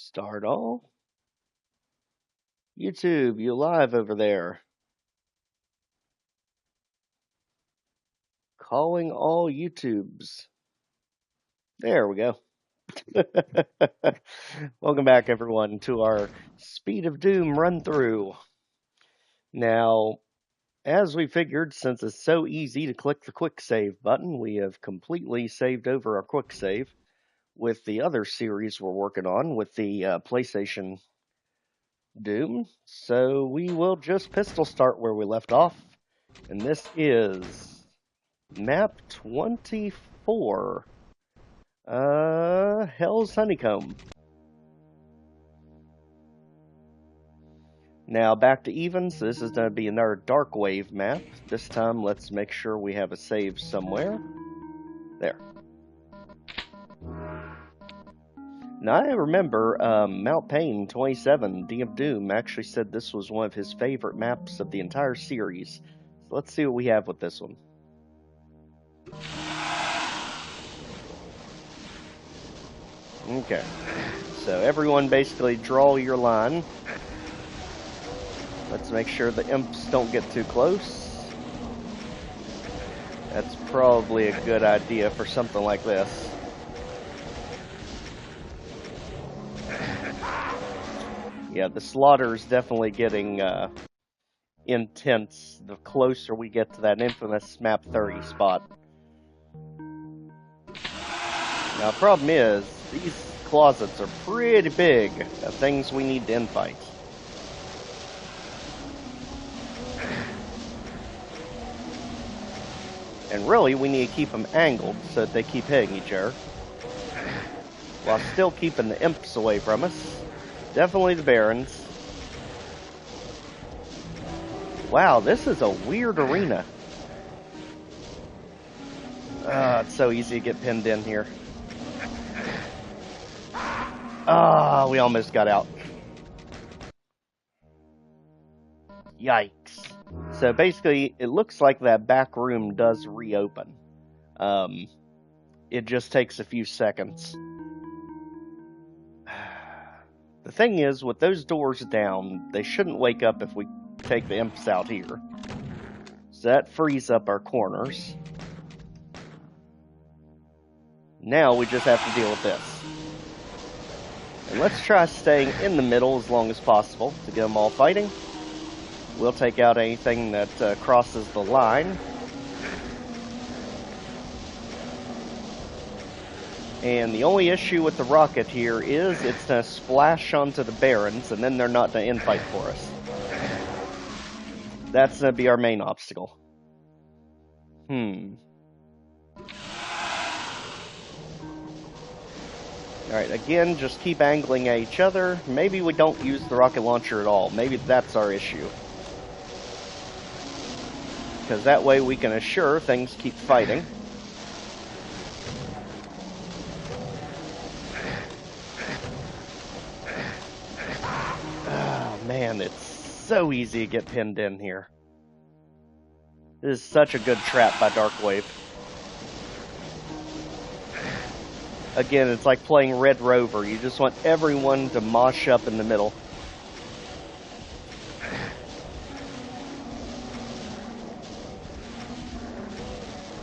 Start all. YouTube, you live over there. Calling all YouTubes. There we go. Welcome back, everyone, to our Speed of Doom run through. Now, as we figured, since it's so easy to click the quick save button, we have completely saved over our quick save with the other series we're working on with the PlayStation Doom. So we will just pistol start where we left off. And this is MAP24. Hell's Honeycomb. Now back to evens. This is going to be another Dark Wave map. This time, let's make sure we have a save somewhere. There. Now I remember MAP24, D of Doom, actually said this was one of his favorite maps of the entire series. So let's see what we have with this one. Okay, so everyone basically draw your line. Let's make sure the imps don't get too close. That's probably a good idea for something like this. Yeah, the slaughter is definitely getting intense the closer we get to that infamous map 30 spot. Now, the problem is, these closets are pretty big of things we need to infight. And really, we need to keep them angled so that they keep hitting each other, while still keeping the imps away from us. Definitely the barons. Wow, this is a weird arena. It's so easy to get pinned in here. We almost got out. Yikes. So basically, it looks like that back room does reopen. It just takes a few seconds. The thing is, with those doors down, they shouldn't wake up if we take the imps out here. So that frees up our corners. Now we just have to deal with this. And let's try staying in the middle as long as possible to get them all fighting. We'll take out anything that crosses the line. And the only issue with the rocket here is it's going to splash onto the barons, and then they're not going to infight for us. That's going to be our main obstacle. Alright, again, just keep angling at each other. Maybe we don't use the rocket launcher at all. Maybe that's our issue. Because that way we can assure things keep fighting. Oh man, it's so easy to get pinned in here. This is such a good trap by Dark Wave. Again, it's like playing Red Rover. You just want everyone to mosh up in the middle.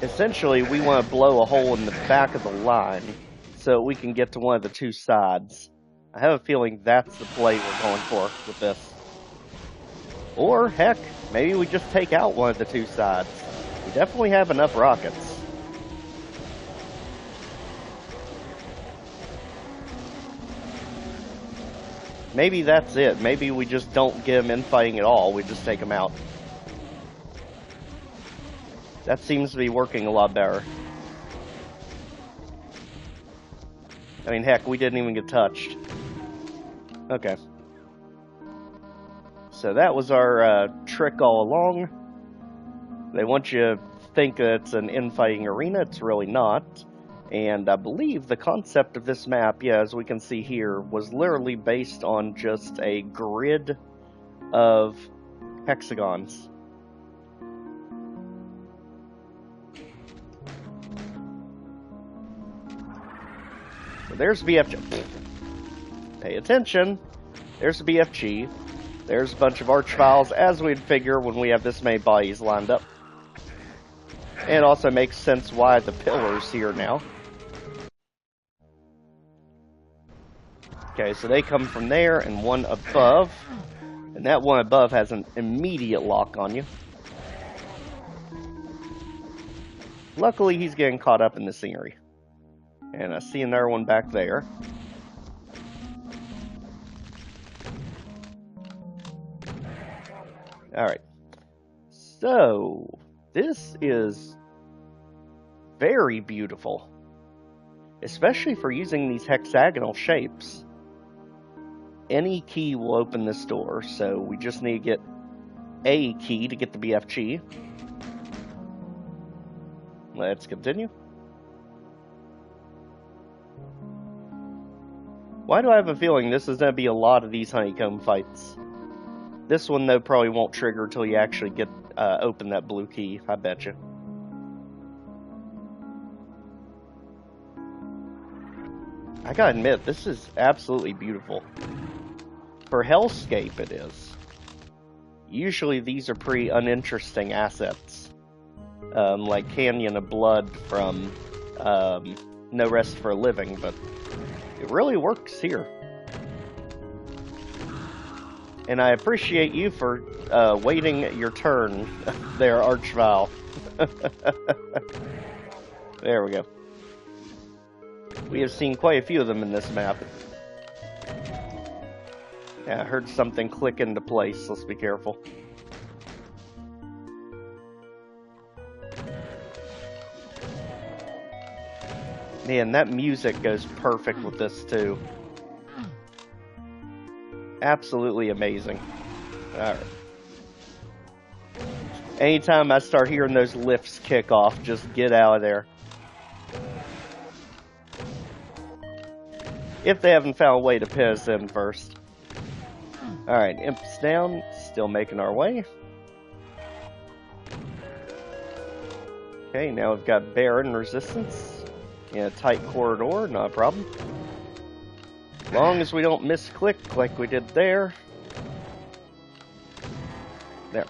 Essentially, we want to blow a hole in the back of the line so we can get to one of the two sides. I have a feeling that's the play we're going for with this. Or, heck, maybe we just take out one of the two sides. We definitely have enough rockets. Maybe that's it. Maybe we just don't get them infighting at all. We just take them out. That seems to be working a lot better. I mean, heck, we didn't even get touched. Okay. So that was our trick all along. They want you to think that it's an infighting arena. It's really not. And I believe the concept of this map, yeah, as we can see here, was literally based on just a grid of hexagons. So there's VFJ. Pay attention. There's a BFG. There's a bunch of archviles, as we'd figure when we have this many bodies lined up. And it also makes sense why the pillar's here now. Okay, so they come from there and one above. And that one above has an immediate lock on you. Luckily, he's getting caught up in the scenery. And I see another one back there. Alright. So, this is very beautiful. Especially for using these hexagonal shapes. Any key will open this door, so we just need to get a key to get the BFG. Let's continue. Why do I have a feeling this is going to be a lot of these honeycomb fights? This one, though, probably won't trigger until you actually get open that blue key, I bet you. I gotta admit, this is absolutely beautiful. For Hellscape, it is. Usually these are pretty uninteresting assets. Like Canyon of Blood from No Rest for a Living, but it really works here. And I appreciate you for waiting your turn there, Archvile. There we go. We have seen quite a few of them in this map. Yeah, I heard something click into place. Let's be careful. Man, that music goes perfect with this too. Absolutely amazing. Alright. Anytime I start hearing those lifts kick off, just get out of there. If they haven't found a way to pin us in first. Alright, Imp's down. Still making our way. Okay, now we've got Baron resistance. In a tight corridor, not a problem. Long as we don't misclick like we did there. There.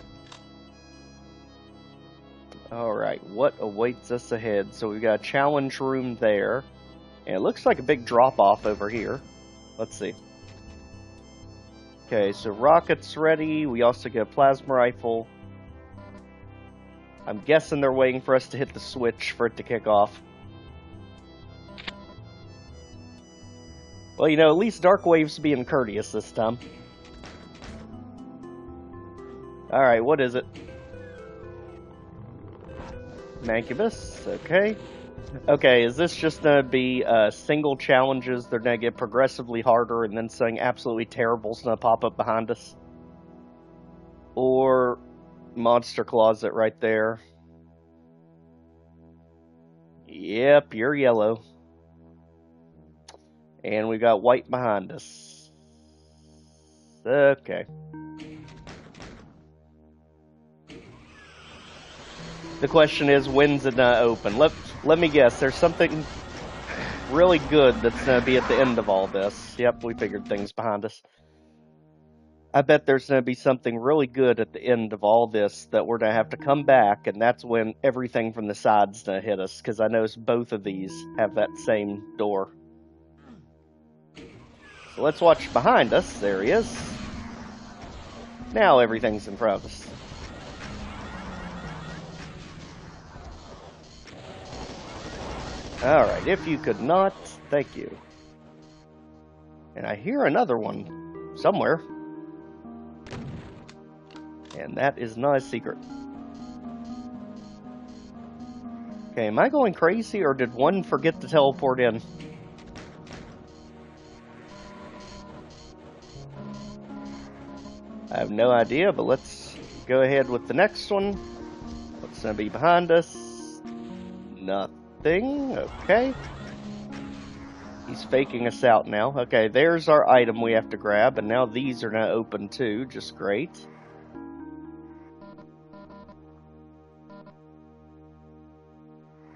Alright, what awaits us ahead? So we've got a challenge room there. And it looks like a big drop-off over here. Let's see. Okay, so rockets ready. We also get a plasma rifle. I'm guessing they're waiting for us to hit the switch for it to kick off. Well, you know, at least Darkwave's being courteous this time. Alright, what is it? Mancubus, okay. Okay, is this just going to be single challenges? They're going to get progressively harder and then something absolutely terrible is going to pop up behind us? Or Monster Closet right there. Yep, you're yellow. And we got white behind us. Okay. The question is, when's it gonna open? Let me guess. There's something really good that's gonna be at the end of all this. Yep, we figured things behind us. I bet there's gonna be something really good at the end of all this that we're gonna have to come back, and that's when everything from the side's gonna hit us, because I noticed both of these have that same door. So let's watch behind us. There he is. Now everything's in front of us. Alright, if you could not, thank you. And I hear another one somewhere. And that is not a secret. Okay, am I going crazy or did one forget to teleport in? I have no idea, but let's go ahead with the next one. What's going to be behind us? Nothing. Okay. He's faking us out now. Okay, there's our item we have to grab, and now these are now open too. Just great.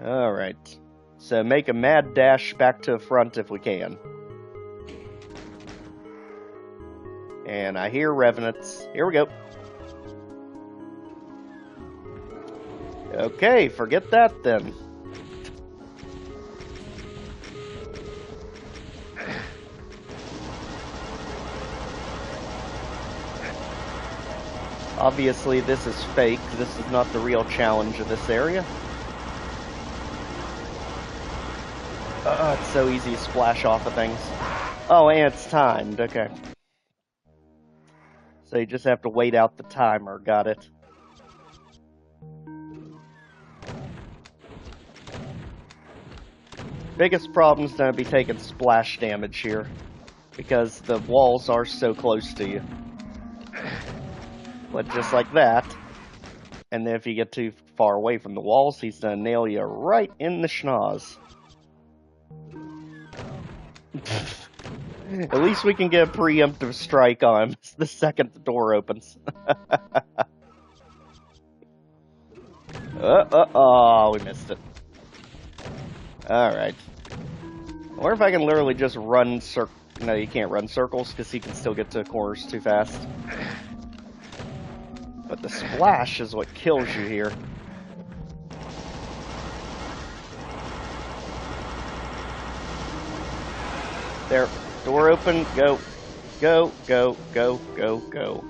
Alright. So make a mad dash back to the front if we can. And I hear revenants. Here we go. Okay, forget that then. Obviously, this is fake. This is not the real challenge of this area. It's so easy to splash off of things. Oh, and it's timed. Okay. So you just have to wait out the timer. Got it. Biggest problem's gonna be taking splash damage here, because the walls are so close to you. But just like that, and then if you get too far away from the walls, he's gonna nail you right in the schnoz. At least we can get a preemptive strike on him the second the door opens. Oh, we missed it. Alright. I wonder if I can literally just run No, you can't run circles because he can still get to corners too fast. But the splash is what kills you here. There. Door open. Go. Go, go, go, go, go.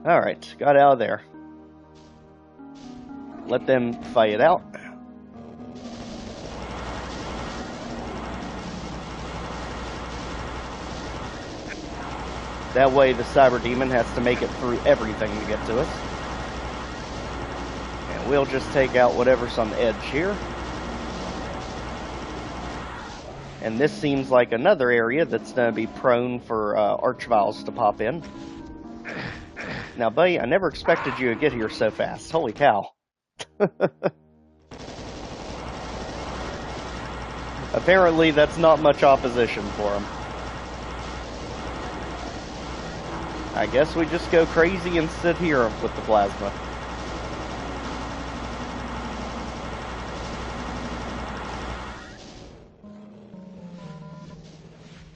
Alright, got out of there. Let them fight it out. That way the Cyber Demon has to make it through everything to get to us. And we'll just take out whatever's on the edge here. And this seems like another area that's going to be prone for Archviles to pop in. Now, buddy, I never expected you to get here so fast. Holy cow. Apparently, that's not much opposition for him. I guess we just go crazy and sit here with the plasma.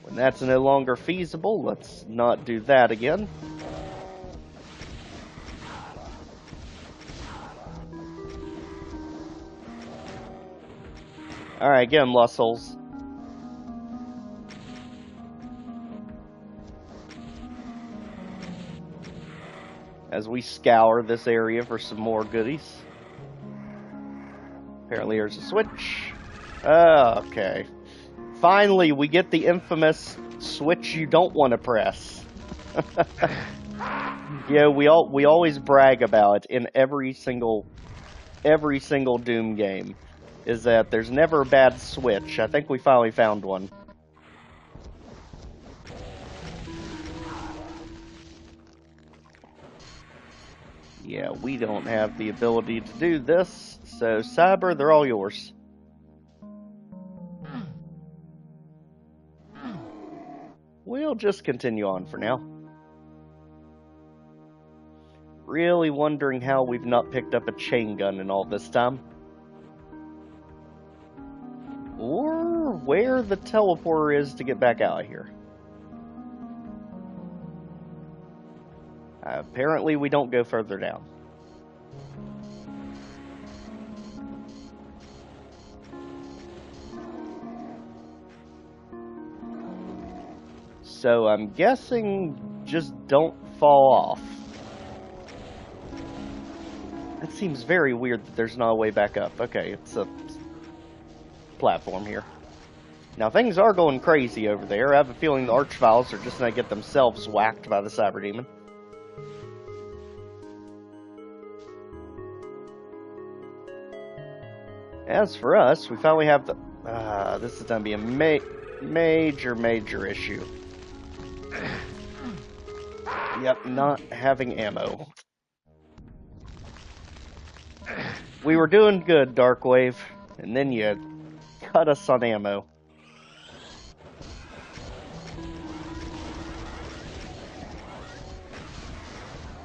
When that's no longer feasible, let's not do that again. Alright, get him, Lost Souls. As we scour this area for some more goodies. Apparently there's a switch. Okay. Finally, we get the infamous switch you don't want to press. Yeah, we always brag about it in every single Doom game, is that there's never a bad switch. I think we finally found one. Yeah, we don't have the ability to do this, so Cyber, they're all yours. We'll just continue on for now. Really wondering how we've not picked up a chain gun in all this time. Or where the teleporter is to get back out of here. Apparently we don't go further down. So I'm guessing just don't fall off. That seems very weird that there's not a way back up. Okay, it's a platform here. Now things are going crazy over there. I have a feeling the Archviles are just going to get themselves whacked by the Cyber Demon. As for us, we finally have the... this is going to be a major issue. Yep, not having ammo. We were doing good, Darkwave, and then you cut us on ammo.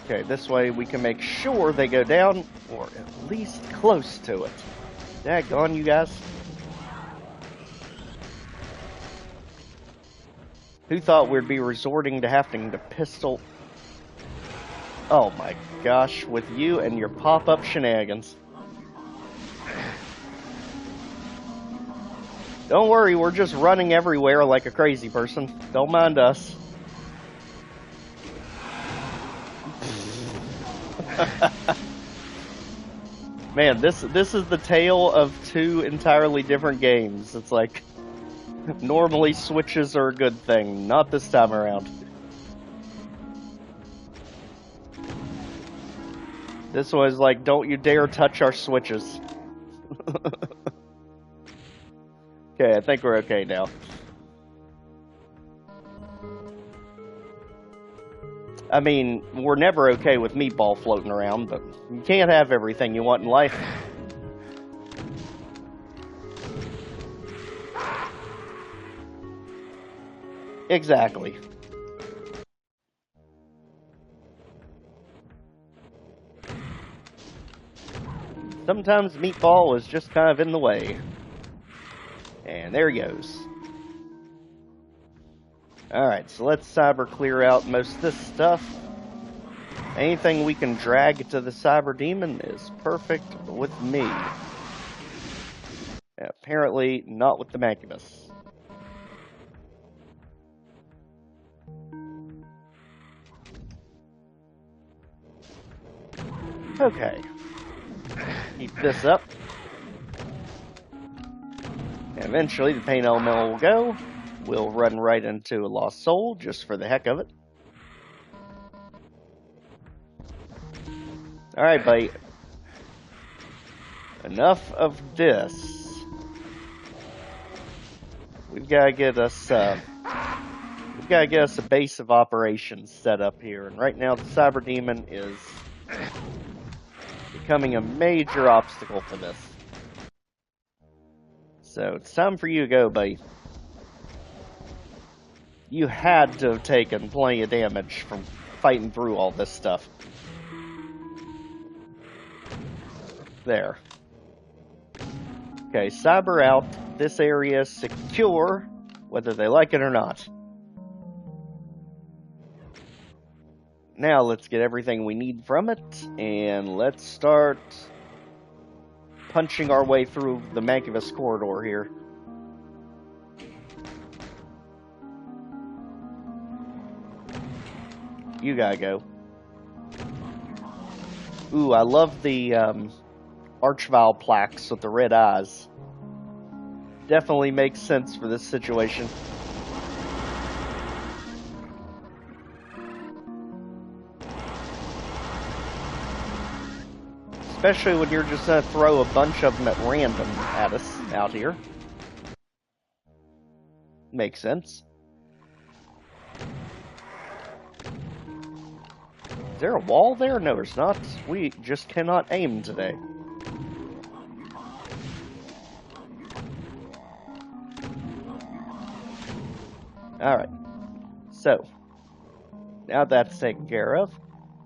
Okay, this way we can make sure they go down, or at least close to it. Daggone, you guys. Who thought we'd be resorting to having to pistol... Oh my gosh, with you and your pop-up shenanigans. Don't worry, we're just running everywhere like a crazy person. Don't mind us. Man, this is the tale of two entirely different games. It's like, normally switches are a good thing, not this time around. This was like, don't you dare touch our switches. Okay, I think we're okay now. I mean, we're never okay with Meatball floating around, but you can't have everything you want in life. Exactly. Sometimes Meatball is just kind of in the way. And there he goes. Alright, so let's cyber clear out most of this stuff. Anything we can drag to the cyber demon is perfect with me. Apparently not with the Mancubus. Okay. Keep this up. And eventually the pain elemental will go. We'll run right into a lost soul just for the heck of it. Alright, buddy. Enough of this. We've got to get us a base of operations set up here. And right now the Cyber Demon is becoming a major obstacle for this. So it's time for you to go, buddy. You had to have taken plenty of damage from fighting through all this stuff. There. Okay, cyber out. This area is secure, whether they like it or not. Now let's get everything we need from it, and let's start punching our way through the Mancubus corridor here. You gotta go. Ooh, I love the Archvile plaques with the red eyes. Definitely makes sense for this situation. Especially when you're just gonna throw a bunch of them at random at us out here. Makes sense. Is there a wall there? No, there's not. We just cannot aim today. Alright. So, now that's taken care of.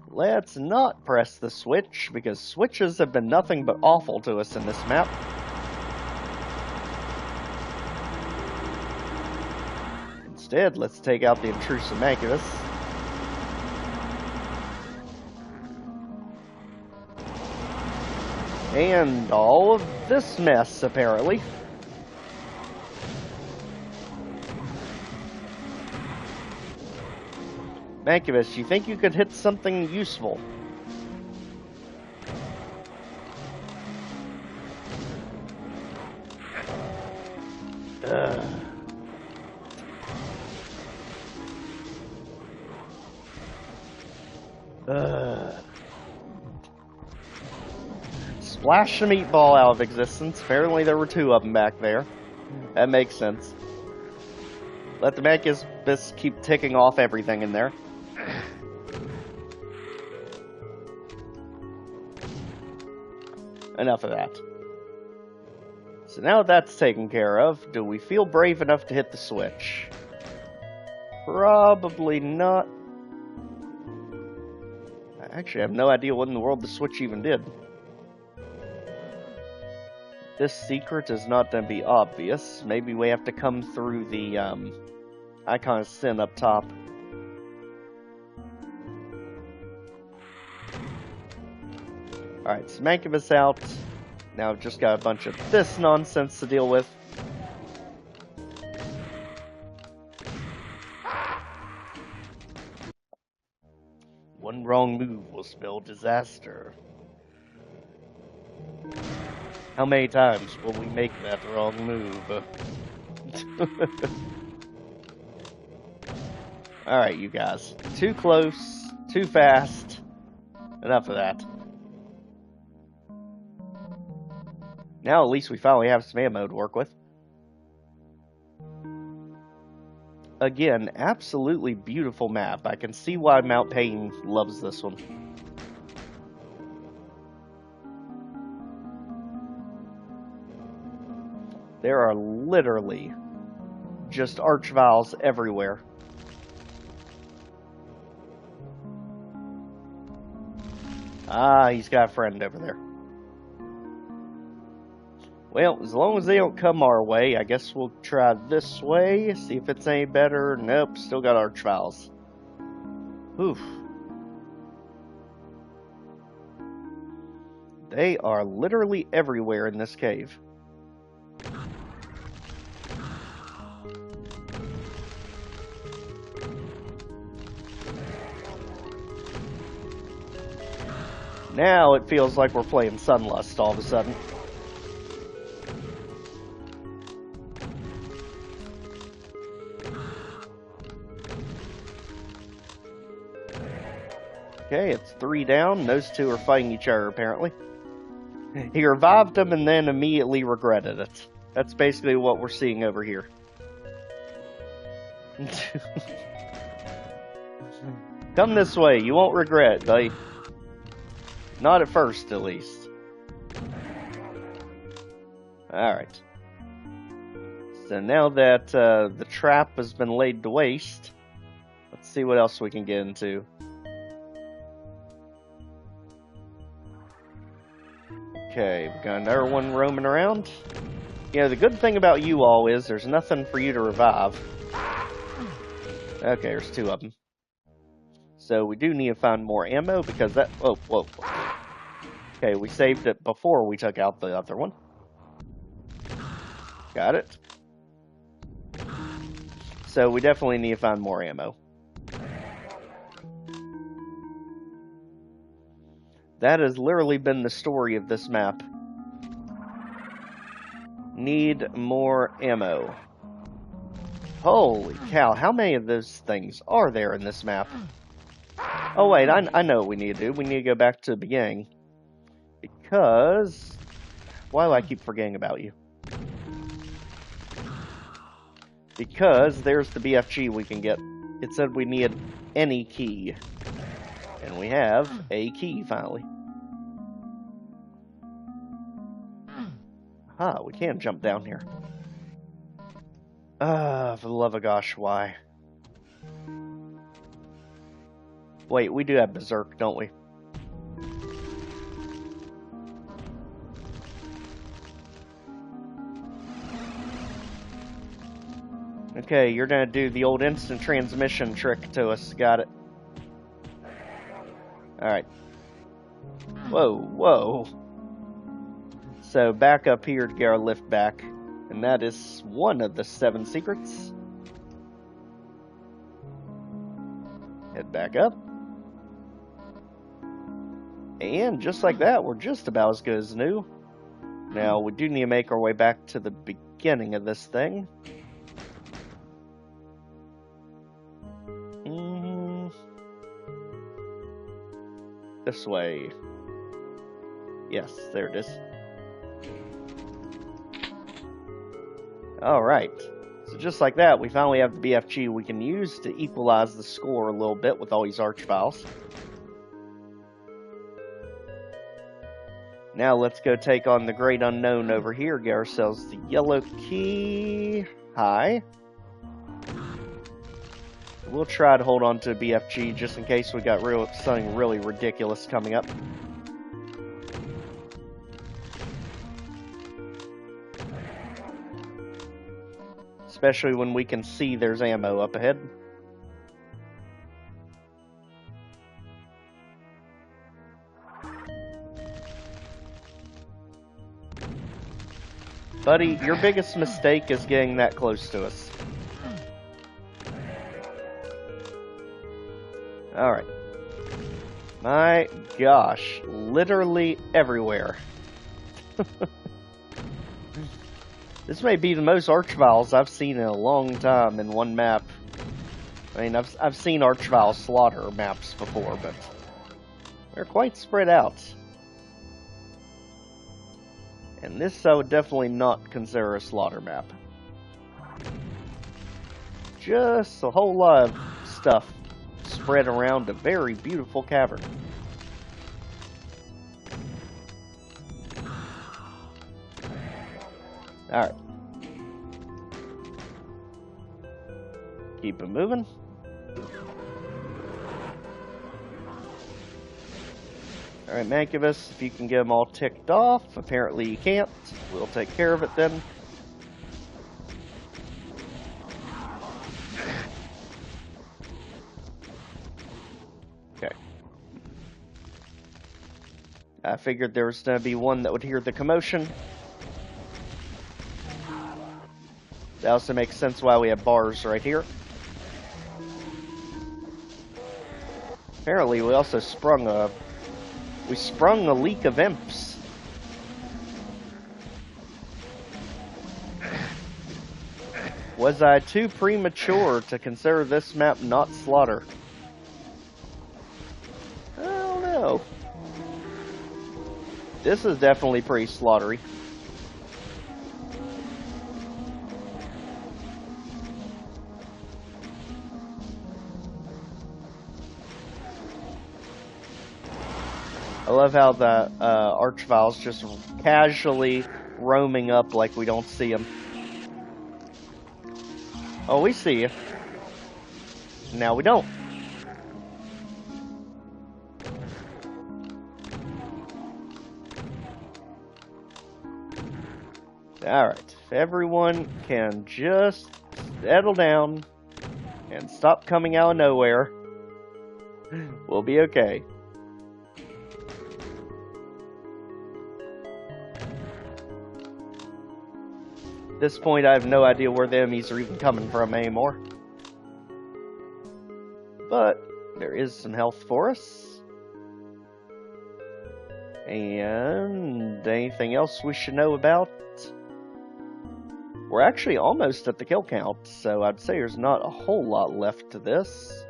Let's not press the switch, because switches have been nothing but awful to us in this map. Instead, let's take out the intrusive Mancubus. And all of this mess, apparently. Mancubus, you think you could hit something useful? Splash the meatball out of existence. Apparently there were two of them back there. That makes sense. Let the Mancubus keep ticking off everything in there. Enough of that. So now that's taken care of, do we feel brave enough to hit the switch? Probably not. I actually have no idea what in the world the switch even did. This secret is not going to be obvious. Maybe we have to come through the icon of sin up top. Alright, smanking us out. Now I've just got a bunch of this nonsense to deal with. One wrong move will spell disaster. How many times will we make that wrong move? Alright, you guys. Too close, too fast. Enough of that. Now at least we finally have some ammo to work with. Again, absolutely beautiful map. I can see why Mount Payne loves this one. There are literally just archviles everywhere. Ah, he's got a friend over there. Well, as long as they don't come our way, I guess we'll try this way, see if it's any better. Nope, still got archviles. Oof. They are literally everywhere in this cave. Now it feels like we're playing Sunlust all of a sudden. Okay, it's 3 down. Those two are fighting each other, apparently. He revived them and then immediately regretted it. That's basically what we're seeing over here. Come this way. You won't regret it, buddy. Not at first, at least. Alright. So now that the trap has been laid to waste, let's see what else we can get into. Okay, we got another one roaming around. You know, the good thing about you all is there's nothing for you to revive. Okay, there's 2 of them. So we do need to find more ammo because that... Oh, whoa. Okay, we saved it before we took out the other one. Got it. So we definitely need to find more ammo. That has literally been the story of this map. Need more ammo. Holy cow, how many of those things are there in this map? Oh wait, I know what we need to do. We need to go back to the beginning. Because... why do I keep forgetting about you? Because there's the BFG we can get. It said we need any key. And we have a key, finally. Ah, we can jump down here. For the love of gosh, why? Wait, we do have Berserk, don't we? Okay, you're gonna do the old instant transmission trick to us. Got it. Alright. Whoa, whoa. So back up here to get our lift back. And that is one of the 7 secrets. Head back up. And just like that, we're just about as good as new. Now, we do need to make our way back to the beginning of this thing. This way. Yes, there it is. Alright. So just like that, we finally have the BFG we can use to equalize the score a little bit with all these archviles. Now let's go take on the great unknown over here. Get ourselves the yellow key. Hi. We'll try to hold on to BFG just in case we got something really ridiculous coming up. especially when we can see there's ammo up ahead. Buddy, your biggest mistake is getting that close to us. Alright. My gosh, literally everywhere. This may be the most Archviles I've seen in a long time in one map. I mean, I've seen Archvile slaughter maps before, but they're quite spread out. And this I would definitely not consider a slaughter map. Just a whole lot of stuff spread around a very beautiful cavern. Alright. Keep it moving. Alright, Mancubus, if you can get them all ticked off. Apparently you can't. We'll take care of it then. Okay. I figured there was going to be one that would hear the commotion. That also makes sense why we have bars right here. Apparently we also sprung a leak of imps. Was I too premature to consider this map not slaughter? I don't know. This is definitely pretty slaughtery. I love how the Archvile's just casually roaming up like we don't see him. Oh, we see you. Now we don't. Alright, if everyone can just settle down and stop coming out of nowhere, we'll be okay. At this point, I have no idea where the enemies are even coming from anymore. But there is some health for us. And anything else we should know about? We're actually almost at the kill count, so I'd say there's not a whole lot left to this.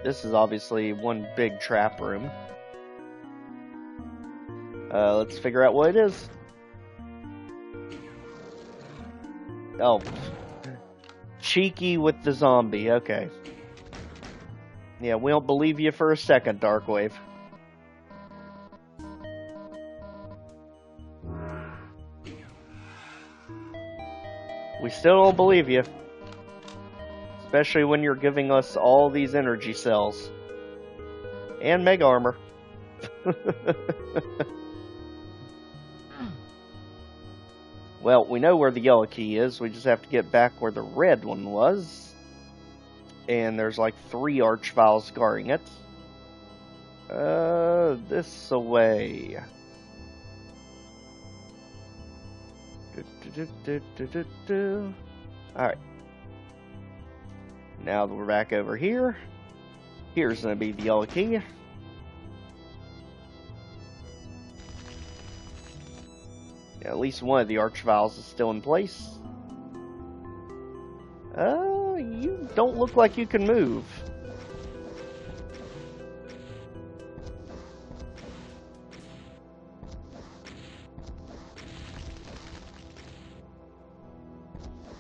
This is obviously one big trap room. Let's figure out what it is. Oh. Cheeky with the zombie, okay. Yeah, we don't believe you for a second, Darkwave. We still don't believe you. Especially when you're giving us all these energy cells. And mega armor. Well, we know where the yellow key is. We just have to get back where the red one was. And there's like 3 Archviles guarding it. This away. Alright. Now that we're back over here, here's going to be the yellow key. At least one of the Archviles is still in place. You don't look like you can move.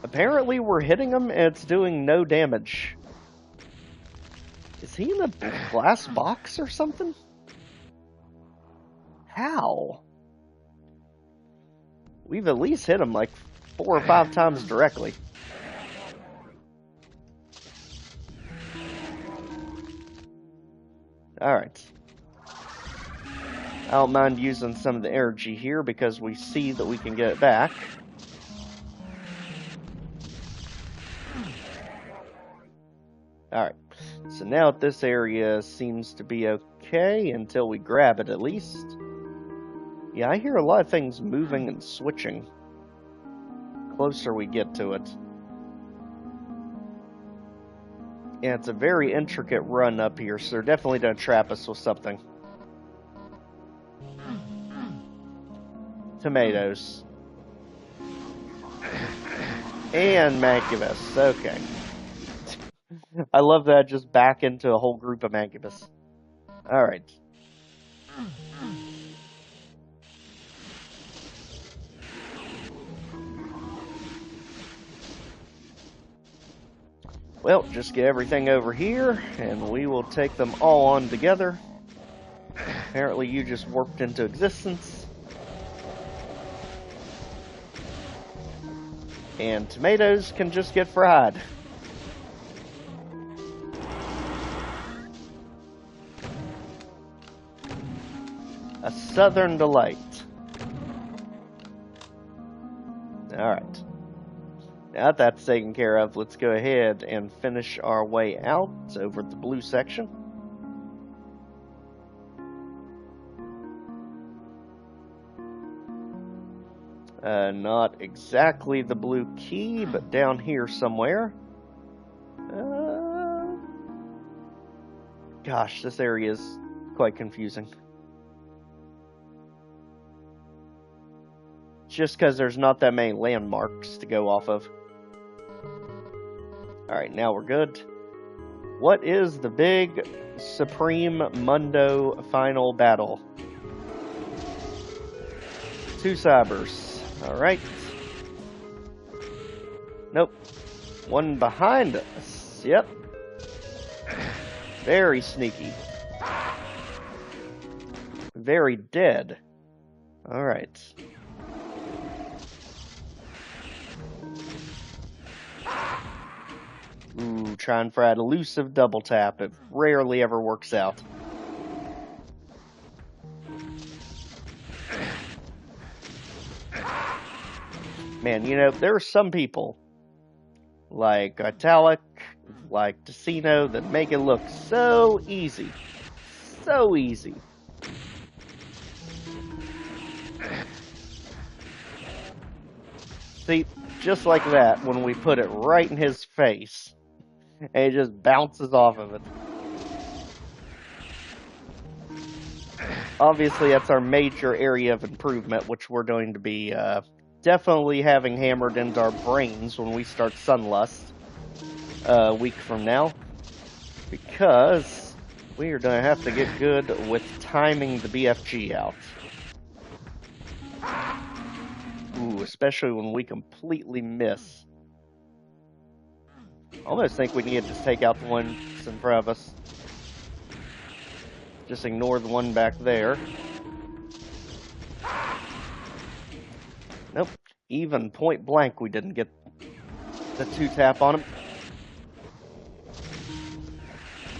Apparently we're hitting him and it's doing no damage. Is he in a glass box or something? How? We've at least hit him like 4 or 5 times directly. Alright. I don't mind using some of the energy here because we see that we can get it back. Alright, so now this area seems to be okay until we grab it at least. Yeah, I hear a lot of things moving and switching. Closer we get to it. Yeah, it's a very intricate run up here, so they're definitely going to trap us with something. Tomatoes. And Mancubus. Okay. I love that I just back into a whole group of Mancubus. Alright. Well, just get everything over here, and we will take them all on together. Apparently you just warped into existence. And tomatoes can just get fried. A southern delight. Alright. Now that that's taken care of, let's go ahead and finish our way out over at the blue section. Not exactly the blue key, but down here somewhere. Gosh, this area is quite confusing. Just because there's not that many landmarks to go off of. Alright, now we're good. What is the big Supreme Mundo final battle? 2 cybers. Alright. Nope. One behind us. Yep. Very sneaky. Very dead. Alright. Ooh, trying for that elusive double tap. It rarely ever works out. Man, you know, there are some people, like Italic, like Decino, that make it look so easy. So easy. See, just like that, when we put it right in his face, and it just bounces off of it. Obviously, that's our major area of improvement, which we're going to be definitely having hammered into our brains when we start Sunlust a week from now, because we are going to have to get good with timing the BFG out. Ooh, especially when we completely miss. I almost think we need to just take out the ones in front of us. Just ignore the one back there. Nope. Even point blank, we didn't get the 2-tap on him.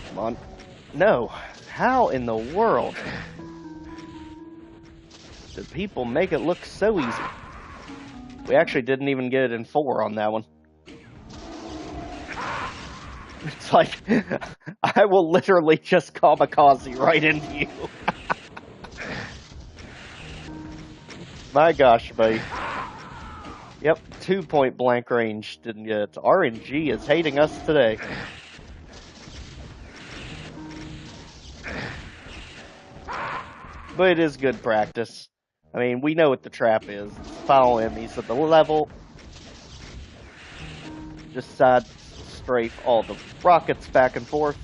Come on. No. How in the world did people make it look so easy? We actually didn't even get it in 4 on that one. It's like, I will literally just kamikaze right into you. My gosh, buddy. Yep, 2 point blank range didn't get it. RNG is hating us today. But it is good practice. I mean, we know what the trap is. Follow enemies at the level. Just side strafe all the rockets back and forth.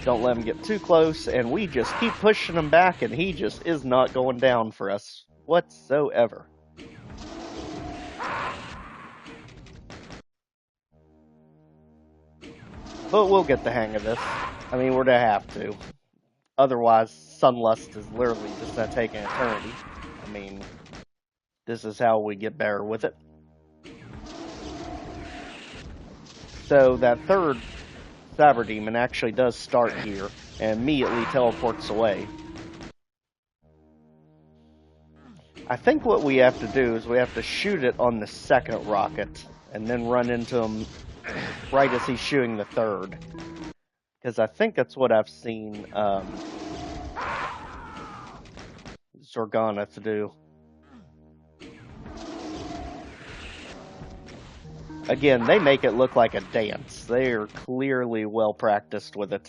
Don't let him get too close, and we just keep pushing him back, and he just is not going down for us whatsoever. But we'll get the hang of this. I mean, we're gonna have to. Otherwise, Sunlust is literally just gonna take an eternity. I mean, this is how we get better with it. So that third Cyber Demon actually does start here and immediately teleports away. I think what we have to do is we have to shoot it on the second rocket and then run into him right as he's shooting the third. Because I think that's what I've seen Zorganath do. Again, they make it look like a dance. They are clearly well practiced with it.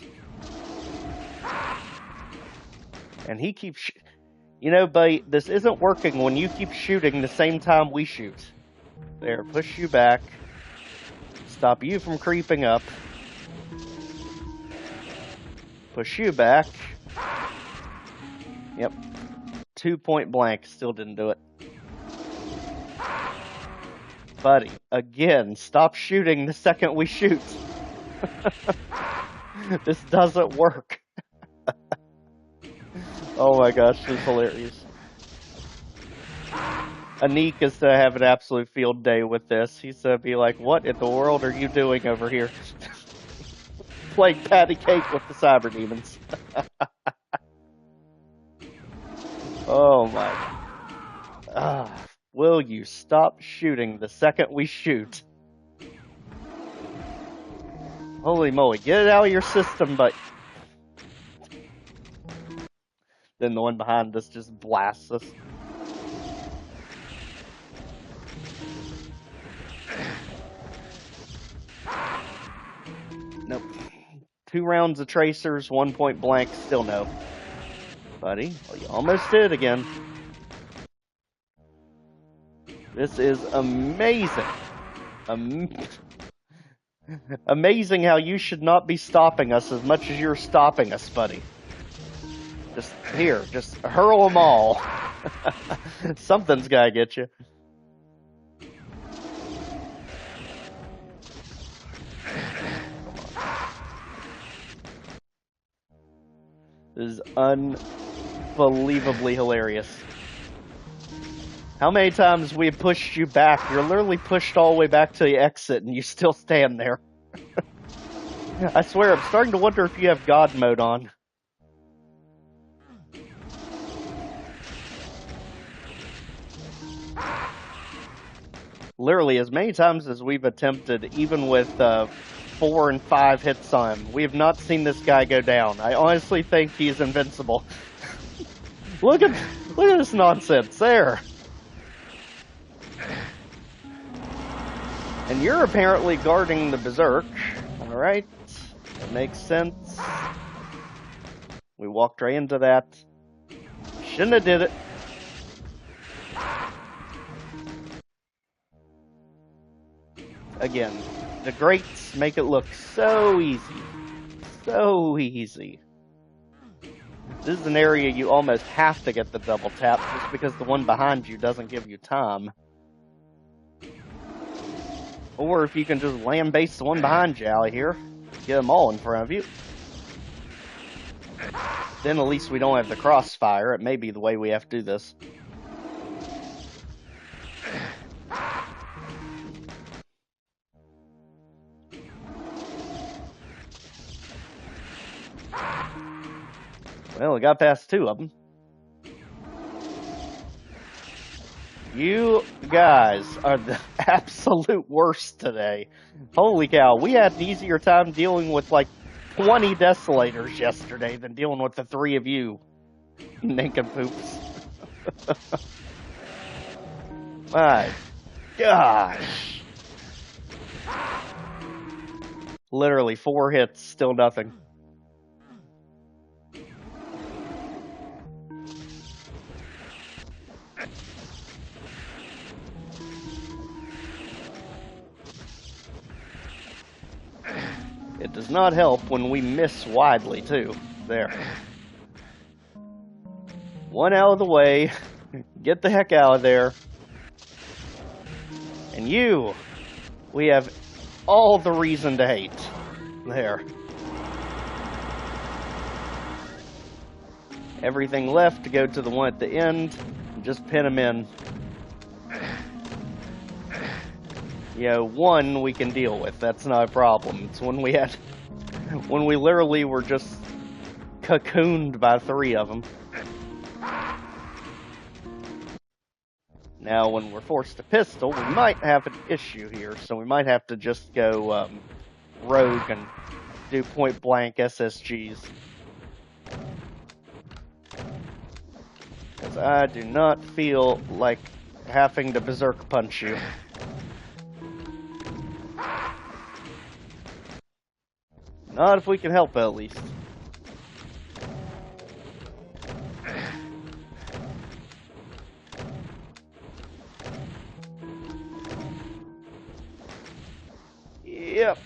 And he keeps... You know, buddy, this isn't working when you keep shooting the same time we shoot. There, push you back. Stop you from creeping up. Push you back. Yep. 2 point blank. Still didn't do it. Buddy, again, stop shooting the second we shoot. This doesn't work. Oh my gosh, this is hilarious. Anik is to have an absolute field day with this. He's to be like, what in the world are you doing over here? Playing patty cake with the cyber demons. Oh my. Will you stop shooting the second we shoot? Holy moly, get it out of your system, but... Then the one behind us just blasts us. Nope. 2 rounds of tracers, 1 point blank, still no. Buddy, well, you almost did again. This is amazing. Amazing how you should not be stopping us as much as you're stopping us, buddy. Just here, just hurl them all. Something's gotta get you. This is unbelievably hilarious. How many times we have pushed you back? You're literally pushed all the way back to the exit and you still stand there. I swear, I'm starting to wonder if you have God mode on. Literally, as many times as we've attempted, even with 4 and 5 hits on him, we have not seen this guy go down. I honestly think he's invincible. Look at this nonsense there. And you're apparently guarding the Berserk. Alright, that makes sense. We walked right into that. Shouldn't have did it. Again, the greats make it look so easy. So easy. This is an area you almost have to get the double tap just because the one behind you doesn't give you time. Or if you can just land base the one behind you out here, get them all in front of you. Then at least we don't have the crossfire. It may be the way we have to do this. Well, we got past 2 of them. You guys are the absolute worst today. Holy cow, we had an easier time dealing with like 20 Desolators yesterday than dealing with the 3 of you nincompoops. My gosh. Literally 4 hits, still nothing. It does not help when we miss widely, too. There. 1 out of the way. Get the heck out of there. And you, we have all the reason to hate. There. Everything left to go to the one at the end. And just pin him in. You know, 1 we can deal with. That's not a problem. It's when we literally were just cocooned by 3 of them. Now, when we're forced to pistol, we might have an issue here, so we might have to just go rogue and do point blank SSGs. Because I do not feel like having to berserk punch you. Not if we can help it, at least. Yep.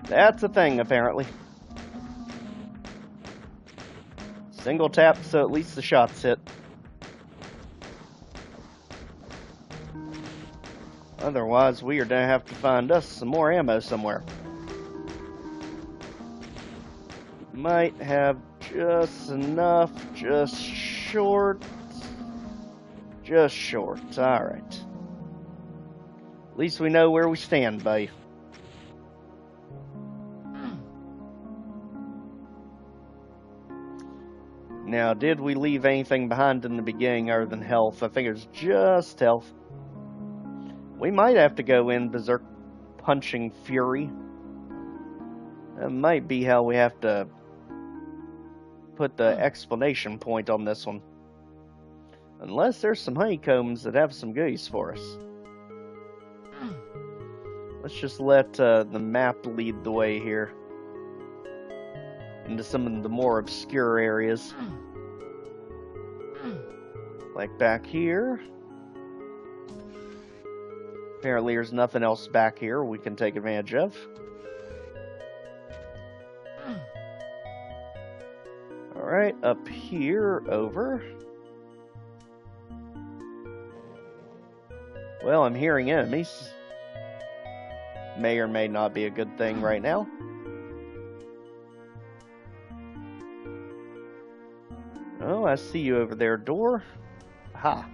That's a thing, apparently. Single tap, so at least the shots hit. Otherwise, we are going to have to find us some more ammo somewhere. Might have just enough, just short. Just short, alright. At least we know where we stand, buddy. Now, did we leave anything behind in the beginning other than health? I think it was just health. We might have to go in berserk punching fury. That might be how we have to put the exclamation point on this one. Unless there's some honeycombs that have some goodies for us. Let's just let the map lead the way here. Into some of the more obscure areas. Like back here. Apparently there's nothing else back here we can take advantage of. Alright, up here, over. Well, I'm hearing enemies. May or may not be a good thing right now. Oh, I see you over there, door. Ha.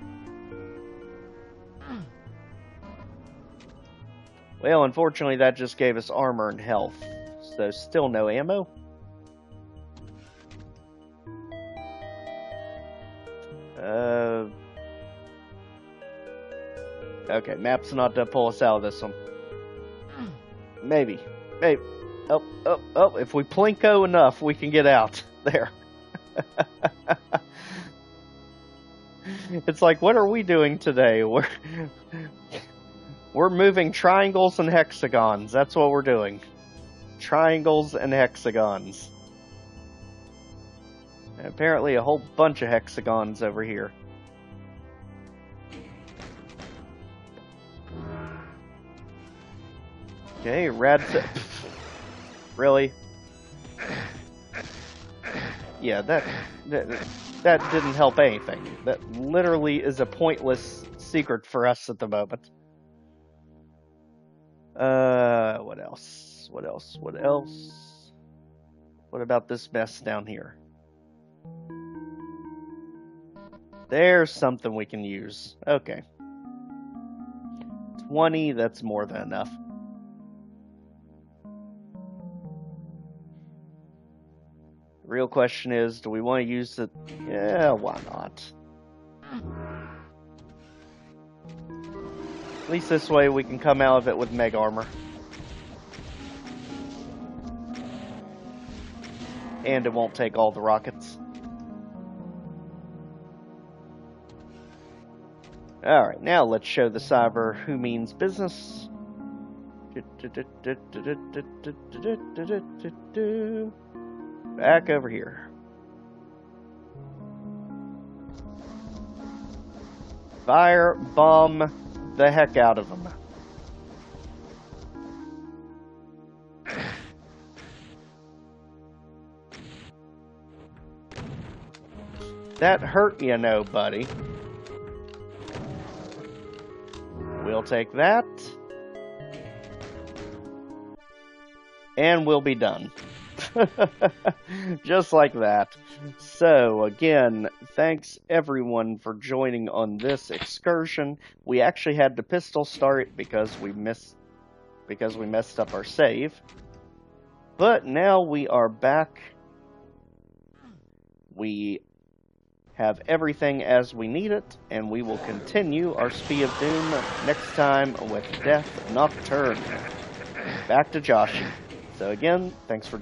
Well, unfortunately, that just gave us armor and health. So, still no ammo. Okay, map's not to pull us out of this one. Maybe. Maybe. Oh, if we plinko enough, we can get out. There. It's like, what are we doing today? We're moving triangles and hexagons. That's what we're doing. Triangles and hexagons. And apparently a whole bunch of hexagons over here. Okay, really? Yeah, that didn't help anything. That literally is a pointless secret for us at the moment. What else? What else? What else? What about this mess down here? There's something we can use. Okay. 20, that's more than enough. The real question is, do we want to use it? Yeah, why not? At least this way we can come out of it with mega armor. And it won't take all the rockets. Alright, now let's show the cyber who means business. Back over here. Fire bomb the heck out of them. That hurt, you know, buddy. We'll take that. And we'll be done. Just like that. So, again, thanks everyone for joining on this excursion. We actually had the pistol start because we messed up our save. But now we are back. We have everything as we need it, and we will continue our Speed of Doom next time with Death Nocturne. Back to Joshy. So again, thanks for